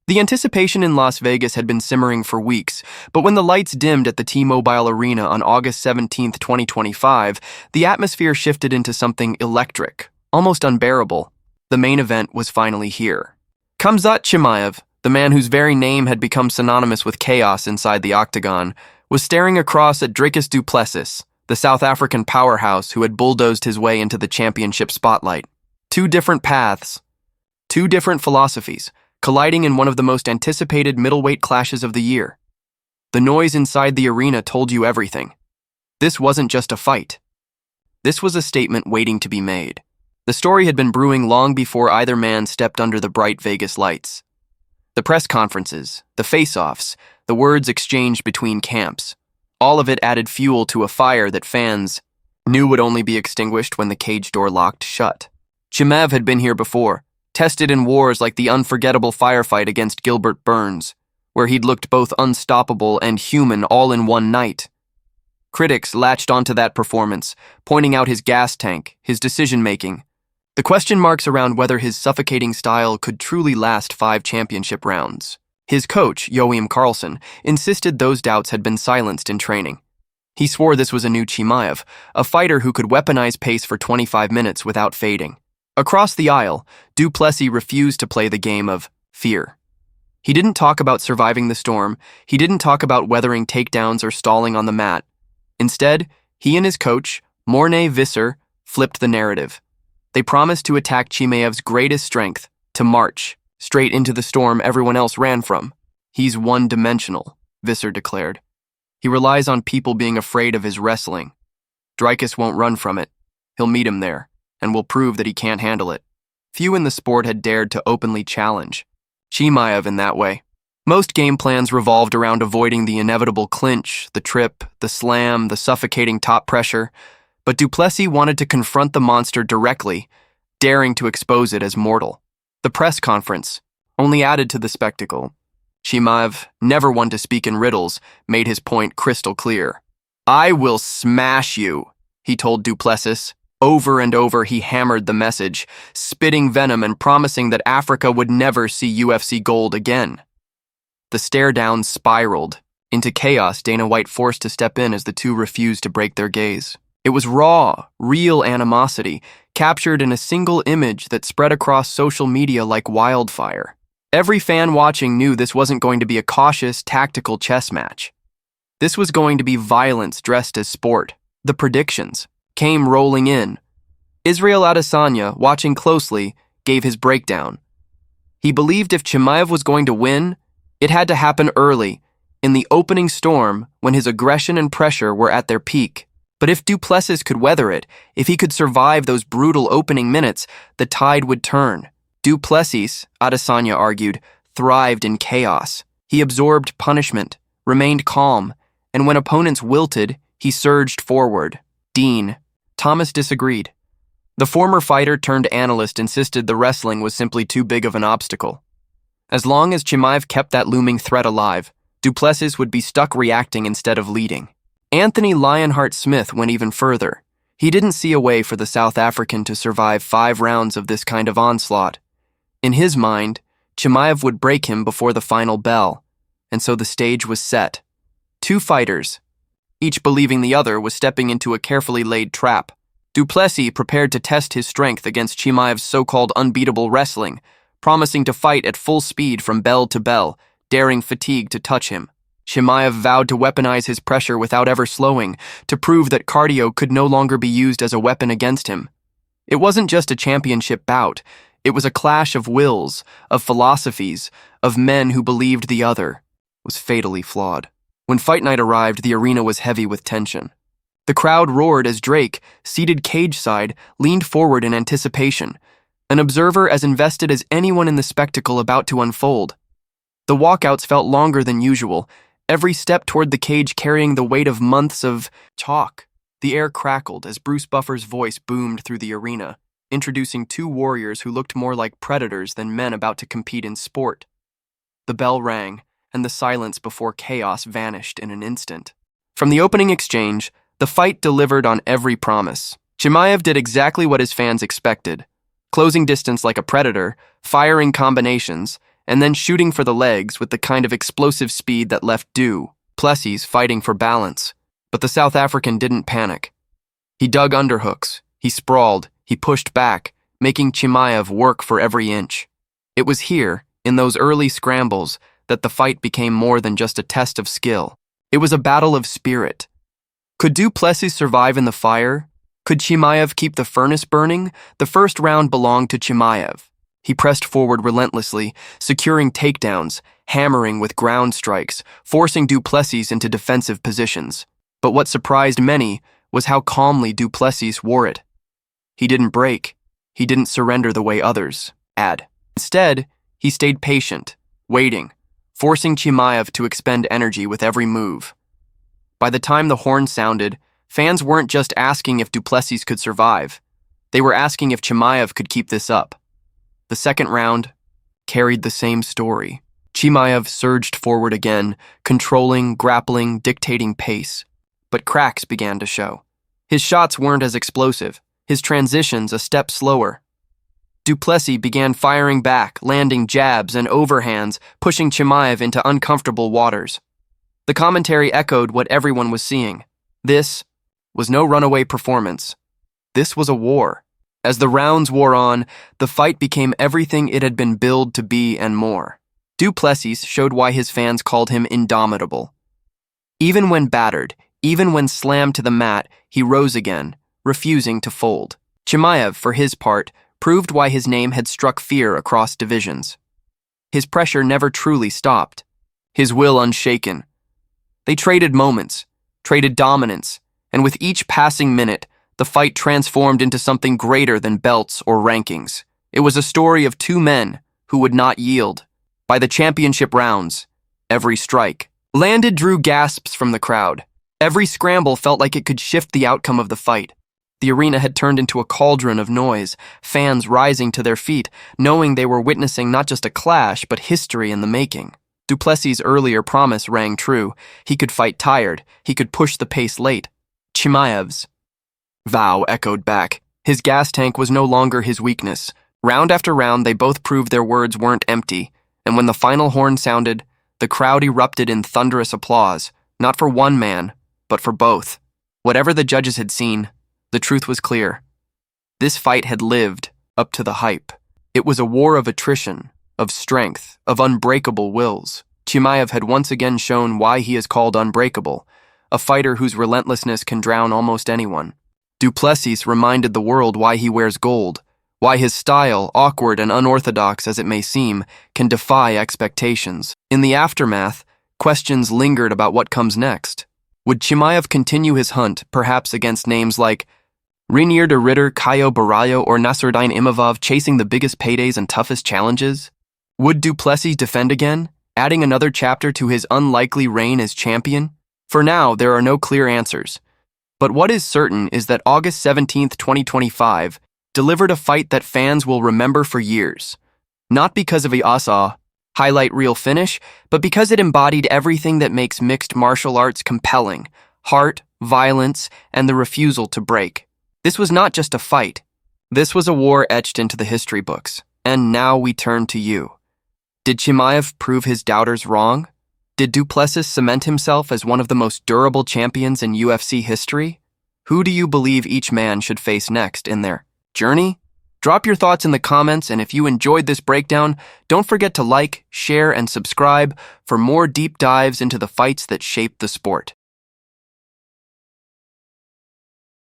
The anticipation in Las Vegas had been simmering for weeks, but when the lights dimmed at the T-Mobile Arena on August 17, 2025, the atmosphere shifted into something electric, almost unbearable. The main event was finally here. Khamzat Chimaev, the man whose very name had become synonymous with chaos inside the Octagon, was staring across at Dricus Du Plessis, the South African powerhouse who had bulldozed his way into the championship spotlight. Two different paths, two different philosophies, colliding in one of the most anticipated middleweight clashes of the year. The noise inside the arena told you everything. This wasn't just a fight. This was a statement waiting to be made. The story had been brewing long before either man stepped under the bright Vegas lights. The press conferences, the face-offs, the words exchanged between camps, all of it added fuel to a fire that fans knew would only be extinguished when the cage door locked shut. Chimaev had been here before, tested in wars like the unforgettable firefight against Gilbert Burns, where he'd looked both unstoppable and human all in one night. Critics latched onto that performance, pointing out his gas tank, his decision-making, the question marks around whether his suffocating style could truly last 5 championship rounds. His coach, Yoim Carlson, insisted those doubts had been silenced in training. He swore this was a new Chimaev, a fighter who could weaponize pace for 25 minutes without fading. Across the aisle, Du Plessis refused to play the game of fear. He didn't talk about surviving the storm, he didn't talk about weathering takedowns or stalling on the mat. Instead, he and his coach, Morne Visser, flipped the narrative. They promised to attack Chimaev's greatest strength, to march, straight into the storm everyone else ran from. He's one-dimensional, Visser declared. He relies on people being afraid of his wrestling. Dricus won't run from it. He'll meet him there, and will prove that he can't handle it. Few in the sport had dared to openly challenge Chimaev in that way. Most game plans revolved around avoiding the inevitable clinch, the trip, the slam, the suffocating top pressure, but Du Plessis wanted to confront the monster directly, daring to expose it as mortal. The press conference only added to the spectacle. Chimaev, never one to speak in riddles, made his point crystal clear. "I will smash you," he told Du Plessis. Over and over he hammered the message, spitting venom and promising that Africa would never see UFC gold again. The stare-down spiraled into chaos. Dana White forced to step in as the two refused to break their gaze. It was raw, real animosity, captured in a single image that spread across social media like wildfire. Every fan watching knew this wasn't going to be a cautious, tactical chess match. This was going to be violence dressed as sport. The predictions came rolling in. Israel Adesanya, watching closely, gave his breakdown. He believed if Chimaev was going to win, it had to happen early, in the opening storm when his aggression and pressure were at their peak. But if Du Plessis could weather it, if he could survive those brutal opening minutes, the tide would turn. Du Plessis, Adesanya argued, thrived in chaos. He absorbed punishment, remained calm, and when opponents wilted, he surged forward. Dean Thomas disagreed. The former fighter turned analyst insisted the wrestling was simply too big of an obstacle. As long as Chimaev kept that looming threat alive, Du Plessis would be stuck reacting instead of leading. Anthony Lionheart Smith went even further. He didn't see a way for the South African to survive 5 rounds of this kind of onslaught. In his mind, Chimaev would break him before the final bell, and so the stage was set. 2 fighters, each believing the other was stepping into a carefully laid trap. Du Plessis prepared to test his strength against Chimaev's so-called unbeatable wrestling, promising to fight at full speed from bell to bell, daring fatigue to touch him. Chimaev vowed to weaponize his pressure without ever slowing, to prove that cardio could no longer be used as a weapon against him. It wasn't just a championship bout. It was a clash of wills, of philosophies, of men who believed the other was fatally flawed. When fight night arrived, the arena was heavy with tension. The crowd roared as Drake, seated cage-side, leaned forward in anticipation, an observer as invested as anyone in the spectacle about to unfold. The walkouts felt longer than usual, every step toward the cage carrying the weight of months of talk. The air crackled as Bruce Buffer's voice boomed through the arena, introducing 2 warriors who looked more like predators than men about to compete in sport. The bell rang, and the silence before chaos vanished in an instant. From the opening exchange, the fight delivered on every promise. Chimaev did exactly what his fans expected, closing distance like a predator, firing combinations, and then shooting for the legs with the kind of explosive speed that left Du Plessis fighting for balance. But the South African didn't panic. He dug underhooks, he sprawled, he pushed back, making Chimaev work for every inch. It was here, in those early scrambles, that the fight became more than just a test of skill. It was a battle of spirit. Could Du Plessis survive in the fire? Could Chimaev keep the furnace burning? The first round belonged to Chimaev. He pressed forward relentlessly, securing takedowns, hammering with ground strikes, forcing Du Plessis into defensive positions. But what surprised many was how calmly Du Plessis wore it. He didn't break. He didn't surrender the way others had. Instead, he stayed patient, waiting, forcing Chimaev to expend energy with every move. By the time the horn sounded, fans weren't just asking if Du Plessis could survive. They were asking if Chimaev could keep this up. The second round carried the same story. Chimaev surged forward again, controlling, grappling, dictating pace. But cracks began to show. His shots weren't as explosive, his transitions a step slower. Du Plessis began firing back, landing jabs and overhands, pushing Chimaev into uncomfortable waters. The commentary echoed what everyone was seeing. This was no runaway performance. This was a war. As the rounds wore on, the fight became everything it had been billed to be and more. Du Plessis showed why his fans called him indomitable. Even when battered, even when slammed to the mat, he rose again, refusing to fold. Chimaev, for his part, proved why his name had struck fear across divisions. His pressure never truly stopped, his will unshaken. They traded moments, traded dominance, and with each passing minute, the fight transformed into something greater than belts or rankings. It was a story of two men who would not yield. By the championship rounds, every strike landed drew gasps from the crowd. Every scramble felt like it could shift the outcome of the fight. The arena had turned into a cauldron of noise, fans rising to their feet, knowing they were witnessing not just a clash, but history in the making. Du Plessis' earlier promise rang true. He could fight tired. He could push the pace late. Chimaev's vow echoed back. His gas tank was no longer his weakness. Round after round, they both proved their words weren't empty, and when the final horn sounded, the crowd erupted in thunderous applause, not for one man, but for both. Whatever the judges had seen, the truth was clear. This fight had lived up to the hype. It was a war of attrition, of strength, of unbreakable wills. Chimaev had once again shown why he is called unbreakable, a fighter whose relentlessness can drown almost anyone. Du Plessis reminded the world why he wears gold, why his style, awkward and unorthodox as it may seem, can defy expectations. In the aftermath, questions lingered about what comes next. Would Chimaev continue his hunt, perhaps against names like Reinier de Ridder, Caio Baralho, or Nasruddin Imavov, chasing the biggest paydays and toughest challenges? Would Du Plessis defend again, adding another chapter to his unlikely reign as champion? For now, there are no clear answers. But what is certain is that August 17, 2025, delivered a fight that fans will remember for years. Not because of a highlight reel finish, but because it embodied everything that makes mixed martial arts compelling: heart, violence, and the refusal to break. This was not just a fight. This was a war etched into the history books. And now we turn to you. Did Chimaev prove his doubters wrong? Did Du Plessis cement himself as one of the most durable champions in UFC history? Who do you believe each man should face next in their journey? Drop your thoughts in the comments, and if you enjoyed this breakdown, don't forget to like, share, and subscribe for more deep dives into the fights that shape the sport.